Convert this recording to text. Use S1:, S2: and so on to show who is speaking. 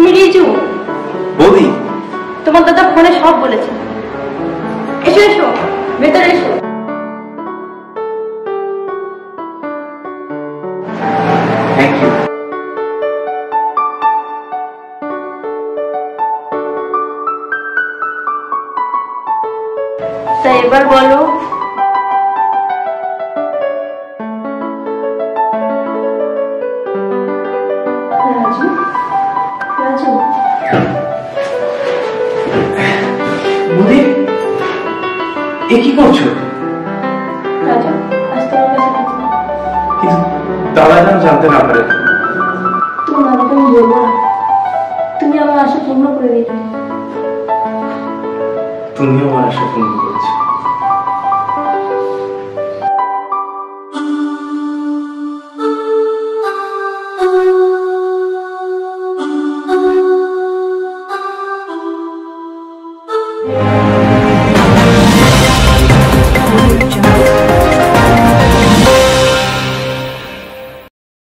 S1: তুমি রিজু?
S2: বৌদি,
S1: তোমার দাদা ফোনে সব বলেছে। এসো এসো, ভেতরে এসো।
S2: Thank you.
S1: তাই এবার বলো, রাজু রাজু
S2: বৌদি, এ কি করছো?
S1: রাজু আজ তোমার কাছে গেছি,
S2: কিন্তু দাদা যেন জানতে না পারে।
S1: তোমার দাদাকে আমি বলবো না, তুমি আমার আশা পূর্ণ করে দিলে।
S2: তুমিও আমার আশা পূর্ণ করেছো।